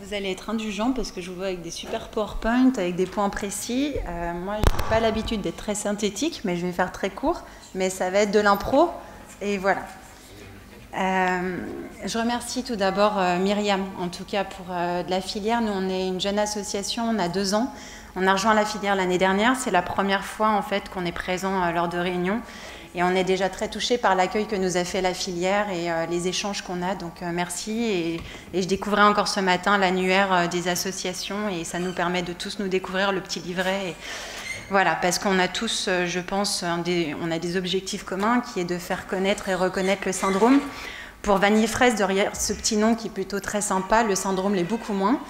vous allez être indulgent parce que je vous vois avec des super PowerPoint, avec des points précis. Moi, je n'ai pas l'habitude d'être très synthétique, mais je vais faire très court. Mais ça va être de l'impro, et voilà. Je remercie tout d'abord Myriam, en tout cas pour de la filière. Nous, on est une jeune association, on a 2 ans. On a rejoint la filière l'année dernière. C'est la première fois en fait qu'on est présent lors de réunions. Et on est déjà très touchés par l'accueil que nous a fait la filière et les échanges qu'on a. Donc merci. Et je découvrais encore ce matin l'annuaire des associations et ça nous permet de tous nous découvrir le petit livret. Et voilà, parce qu'on a tous, je pense, on a des objectifs communs qui est de faire connaître et reconnaître le syndrome. Pour Vanille Fraise, derrière ce petit nom qui est plutôt très sympa, le syndrome l'est beaucoup moins.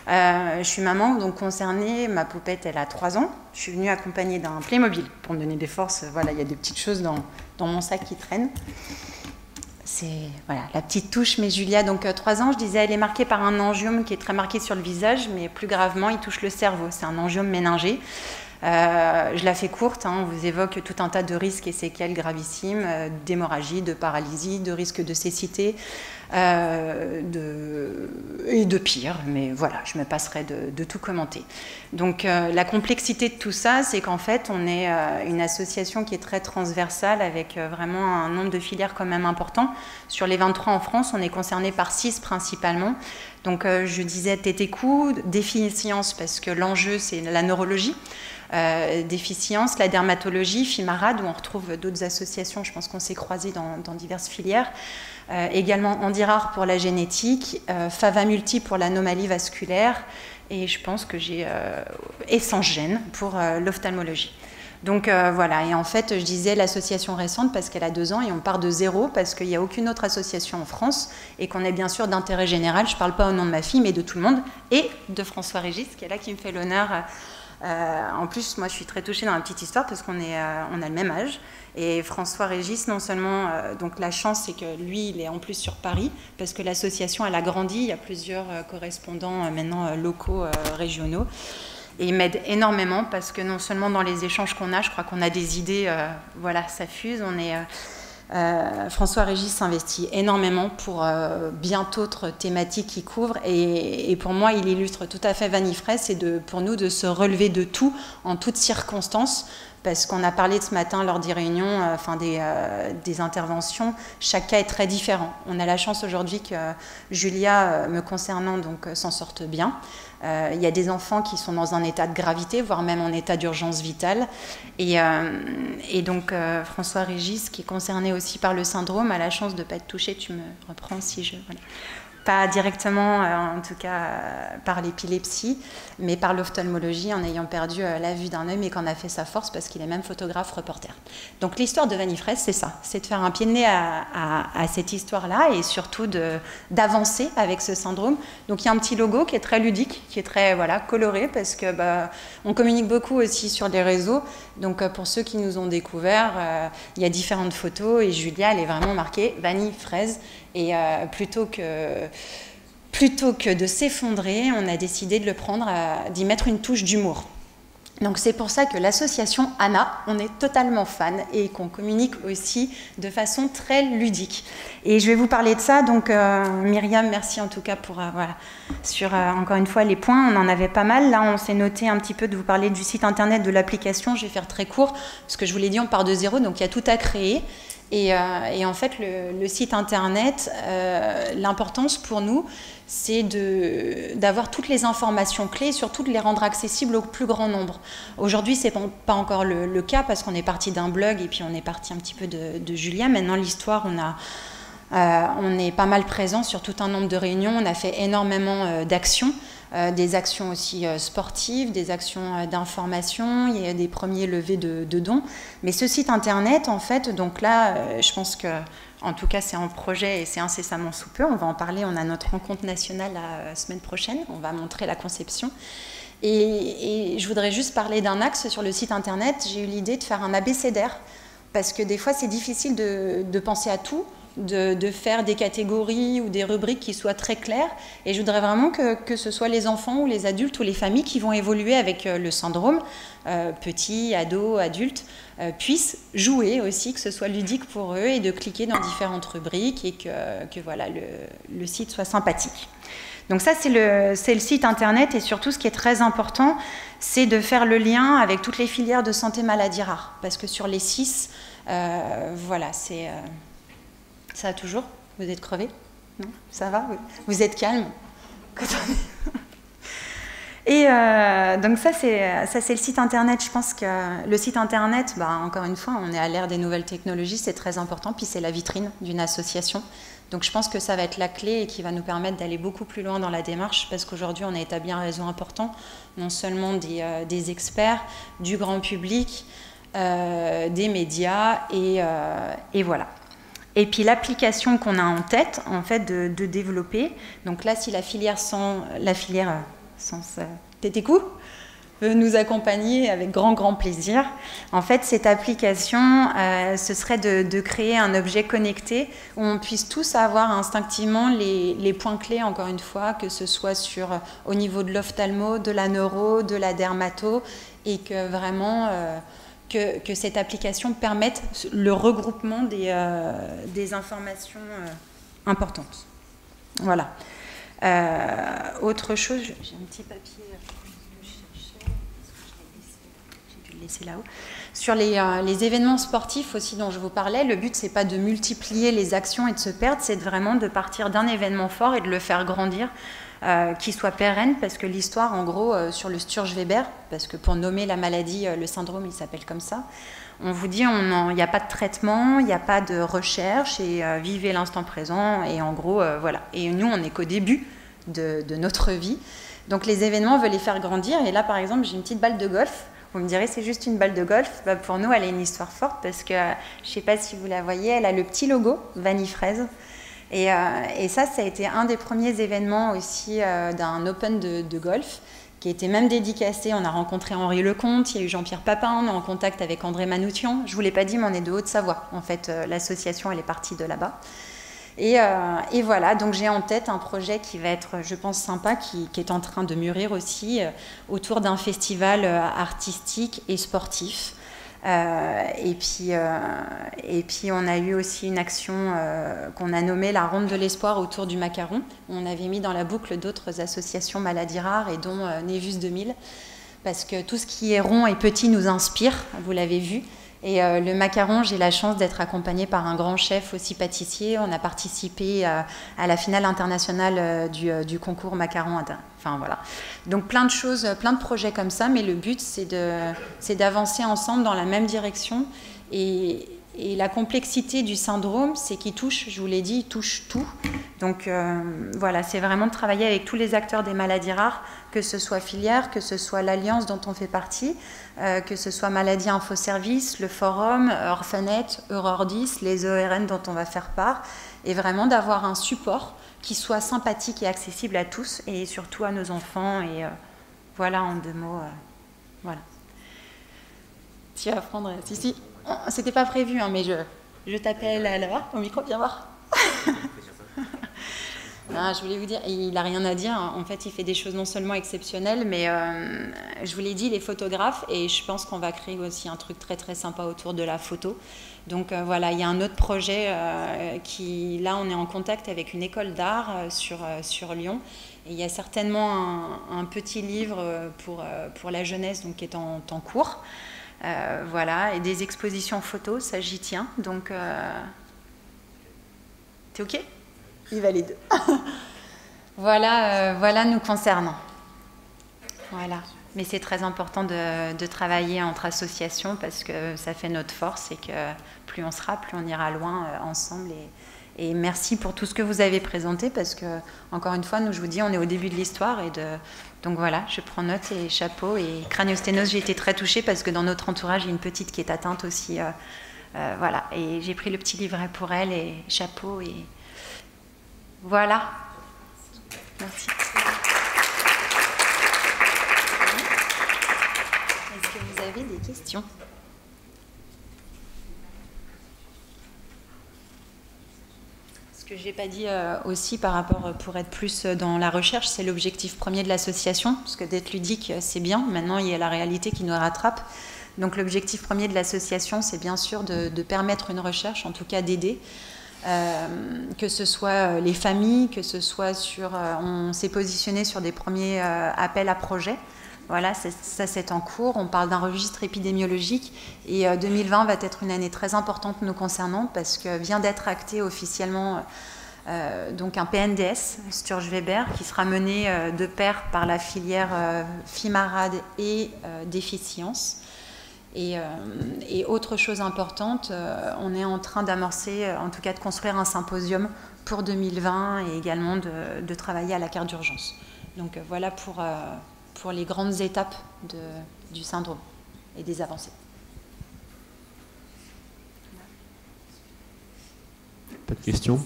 Je suis maman, donc concernée, ma poupette, elle a 3 ans. Je suis venue accompagnée d'un Playmobil pour me donner des forces. Voilà, il y a des petites choses dans mon sac qui traînent. C'est voilà, la petite touche, mais Julia, donc 3 ans, je disais, elle est marquée par un angiome qui est très marqué sur le visage, mais plus gravement, il touche le cerveau. C'est un angiome méningé. Je la fais courte, hein, on vous évoque tout un tas de risques et séquelles gravissimes, d'hémorragie, de paralysie, de risque de cécité et de pire, mais voilà, je me passerai de tout commenter. Donc la complexité de tout ça, c'est qu'en fait, on est une association qui est très transversale avec vraiment un nombre de filières quand même important. Sur les 23 en France, on est concerné par 6 principalement. Donc je disais TTQ, déficience parce que l'enjeu c'est la neurologie. Déficience, la dermatologie, FIMARAD, où on retrouve d'autres associations, je pense qu'on s'est croisés dans diverses filières. Également Handirard pour la génétique, FAVA-multi pour l'anomalie vasculaire, et je pense que j'ai Essence-Gène pour l'ophtalmologie. Donc voilà, et en fait, je disais l'association récente parce qu'elle a 2 ans et on part de zéro parce qu'il n'y a aucune autre association en France et qu'on est bien sûr d'intérêt général, je ne parle pas au nom de ma fille, mais de tout le monde, et de François Régis, qui est là, qui me fait l'honneur. En plus, moi, je suis très touchée dans la petite histoire parce qu'on on a le même âge. Et François Régis, non seulement, donc la chance, c'est que lui, il est en plus sur Paris parce que l'association, elle a grandi. Il y a plusieurs correspondants maintenant locaux, régionaux. Et il m'aide énormément parce que non seulement dans les échanges qu'on a, je crois qu'on a des idées, voilà, ça fuse. François Régis s'investit énormément pour bien d'autres thématiques qu'il couvre et pour moi il illustre tout à fait Vanille Fraise, c'est pour nous de se relever de tout en toutes circonstances parce qu'on a parlé de ce matin lors des réunions, des interventions, chaque cas est très différent. On a la chance aujourd'hui que Julia, me concernant, donc s'en sorte bien. Il y a des enfants qui sont dans un état de gravité, voire même en état d'urgence vitale. Et donc, François Régis, qui est concerné aussi par le syndrome, a la chance de ne pas être touché. Tu me reprends si je... Voilà. Pas directement, en tout cas, par l'épilepsie, mais par l'ophtalmologie, en ayant perdu la vue d'un œil, mais qu'en a fait sa force parce qu'il est même photographe, reporter. Donc l'histoire de Vanille Fraise, c'est ça, c'est de faire un pied de nez à cette histoire-là et surtout d'avancer avec ce syndrome. Donc il y a un petit logo qui est très ludique, qui est très coloré, parce que on communique beaucoup aussi sur les réseaux. Donc pour ceux qui nous ont découvert, il y a différentes photos et Julia, elle est vraiment marquée Vanille Fraise. Et plutôt que de s'effondrer, on a décidé de le prendre, d'y mettre une touche d'humour. Donc c'est pour ça que l'association Anna, on est totalement fan et qu'on communique aussi de façon très ludique. Et je vais vous parler de ça. Donc Myriam, merci en tout cas pour sur encore une fois les points. On en avait pas mal. Là, on s'est noté un petit peu de vous parler du site internet, de l'application. Je vais faire très court parce que je vous l'ai dit, on part de zéro, donc il y a tout à créer. Et en fait, le site internet, l'importance pour nous, c'est d'avoir toutes les informations clés et surtout de les rendre accessibles au plus grand nombre. Aujourd'hui, ce n'est pas encore le cas parce qu'on est parti d'un blog et puis on est parti un petit peu de Julia. Maintenant, l'histoire, on est pas mal présent sur tout un nombre de réunions. On a fait énormément d'actions. Des actions aussi sportives, des actions d'information, il y a des premiers levées de dons. Mais ce site internet, en fait, donc là, je pense que, en tout cas, c'est en projet et c'est incessamment sous peu. On va en parler, on a notre rencontre nationale la semaine prochaine, on va montrer la conception. Et je voudrais juste parler d'un axe sur le site internet. J'ai eu l'idée de faire un abécédaire, parce que des fois, c'est difficile de penser à tout. De faire des catégories ou des rubriques qui soient très claires. Et je voudrais vraiment que ce soit les enfants ou les adultes ou les familles qui vont évoluer avec le syndrome, petits, ados, adultes, puissent jouer aussi, que ce soit ludique pour eux et de cliquer dans différentes rubriques et que voilà, le site soit sympathique. Donc ça, c'est le site internet, et surtout, ce qui est très important, c'est de faire le lien avec toutes les filières de santé maladies rares. Parce que sur les 6, voilà, c'est... Ça va toujours? Vous êtes crevé? Non? Ça va? Vous êtes calme? Et donc ça c'est le site internet. Je pense que le site internet, encore une fois, on est à l'ère des nouvelles technologies, c'est très important, puis c'est la vitrine d'une association. Donc je pense que ça va être la clé et qui va nous permettre d'aller beaucoup plus loin dans la démarche, parce qu'aujourd'hui on a établi un réseau important, non seulement des experts, du grand public, des médias, et voilà. Et puis l'application qu'on a en tête, en fait, de développer, donc là si la filière Tétécou veut nous accompagner avec grand plaisir. En fait, cette application, ce serait de créer un objet connecté où on puisse tous avoir instinctivement les points clés, encore une fois, que ce soit au niveau de l'ophtalmo, de la neuro, de la dermato, et que vraiment que cette application permette le regroupement des informations importantes. Voilà. Autre chose, j'ai un petit papier que je cherchais, j'ai dû le laisser là-haut. Sur les événements sportifs aussi dont je vous parlais, le but c'est pas de multiplier les actions et de se perdre, c'est vraiment de partir d'un événement fort et de le faire grandir, qui soit pérenne, parce que l'histoire en gros sur le Sturge-Weber, parce que pour nommer la maladie, le syndrome il s'appelle comme ça, on vous dit il n'y a pas de traitement, il n'y a pas de recherche, et vivez l'instant présent, et en gros voilà. Et nous on n'est qu'au début de notre vie, donc les événements veulent les faire grandir. Et là par exemple j'ai une petite balle de golf, vous me direz c'est juste une balle de golf, pour nous elle a une histoire forte, parce que je ne sais pas si vous la voyez, elle a le petit logo Vanille Fraise, et ça a été un des premiers événements aussi d'un Open de golf, qui était même dédicacé. On a rencontré Henri Lecomte, il y a eu Jean-Pierre Papin, on est en contact avec André Manoutian. Je ne vous l'ai pas dit, mais on est de Haute-Savoie. En fait, l'association, elle est partie de là-bas. Et voilà, donc j'ai en tête un projet qui va être, je pense, sympa, qui est en train de mûrir aussi, autour d'un festival artistique et sportif. Et puis on a eu aussi une action qu'on a nommée la Ronde de l'Espoir autour du macaron. On avait mis dans la boucle d'autres associations maladies rares, et dont Nevus 2000, parce que tout ce qui est rond et petit nous inspire, vous l'avez vu. Et le macaron, j'ai la chance d'être accompagnée par un grand chef aussi pâtissier. On a participé à la finale internationale du concours macaron. Enfin voilà. Donc plein de choses, plein de projets comme ça, mais le but c'est d'avancer ensemble dans la même direction. Et la complexité du syndrome, c'est qu'il touche, je vous l'ai dit, il touche tout. Donc voilà, c'est vraiment de travailler avec tous les acteurs des maladies rares, que ce soit filière, que ce soit l'Alliance dont on fait partie, que ce soit Maladie Info Service, le Forum, Orphanet, Eurordis, les ORN dont on va faire part, et vraiment d'avoir un support qui soit sympathique et accessible à tous, et surtout à nos enfants. Et voilà, en 2 mots, voilà. Tu vas prendre... Si. C'était pas prévu, hein, mais je t'appelle là-bas, au micro, viens voir. Ah, je voulais vous dire, il n'a rien à dire. En fait, il fait des choses non seulement exceptionnelles, mais je vous l'ai dit, il est photographe, et je pense qu'on va créer aussi un truc très très sympa autour de la photo. Donc voilà, il y a un autre projet qui, là, on est en contact avec une école d'art sur Lyon. Et il y a certainement un petit livre pour la jeunesse, donc, qui est en cours. Voilà, et des expositions photos, ça j'y tiens. Donc, t'es OK? Il valide. Voilà nous concernant. Voilà. Mais c'est très important de travailler entre associations, parce que ça fait notre force, et que plus on sera, plus on ira loin ensemble. Et merci pour tout ce que vous avez présenté, parce que, encore une fois, nous, je vous dis, on est au début de l'histoire. Donc voilà, je prends note, et chapeau. Et craniosténose, j'ai été très touchée, parce que dans notre entourage, il y a une petite qui est atteinte aussi. Voilà, et j'ai pris le petit livret pour elle, et chapeau. Et voilà. Merci. Est-ce que vous avez des questions ? Ce que je n'ai pas dit aussi par rapport, pour être plus dans la recherche, c'est l'objectif premier de l'association, parce que d'être ludique, c'est bien. Maintenant, il y a la réalité qui nous rattrape. Donc l'objectif premier de l'association, c'est bien sûr de permettre une recherche, en tout cas d'aider. que ce soit les familles, que ce soit sur... on s'est positionné sur des premiers appels à projets. Voilà, ça c'est en cours. On parle d'un registre épidémiologique et 2020 va être une année très importante nous concernant parce que vient d'être acté officiellement donc un PNDS, Sturge-Weber, qui sera mené de pair par la filière FIMARAD et déficience. Et autre chose importante, on est en train d'amorcer, en tout cas de construire un symposium pour 2020 et également de travailler à la carte d'urgence. Donc voilà pour les grandes étapes du syndrome et des avancées. Pas de questions ?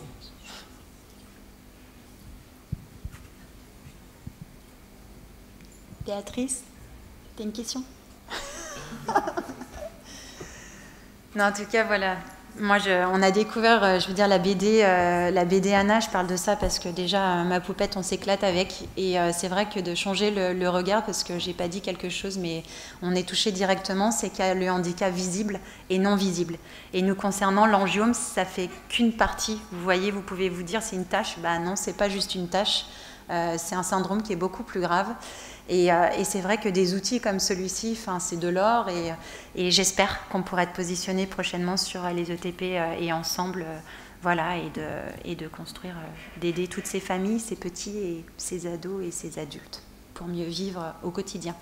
Béatrice, t'as une question? Non, en tout cas, voilà. Moi, on a découvert, je veux dire, la BD Anna, je parle de ça parce que déjà, ma poupette, on s'éclate avec. Et c'est vrai que de changer le regard, parce que j'ai pas dit quelque chose, mais on est touché directement, c'est qu'il y a le handicap visible et non visible. Et nous concernant, l'angiome, ça fait qu'une partie. Vous voyez, vous pouvez vous dire, c'est une tâche. Ben non, c'est pas juste une tâche. C'est un syndrome qui est beaucoup plus grave. Et c'est vrai que des outils comme celui-ci, c'est de l'or et j'espère qu'on pourra être positionné prochainement sur les ETP et ensemble, voilà, et de construire, d'aider toutes ces familles, ces petits et ces ados et ces adultes pour mieux vivre au quotidien.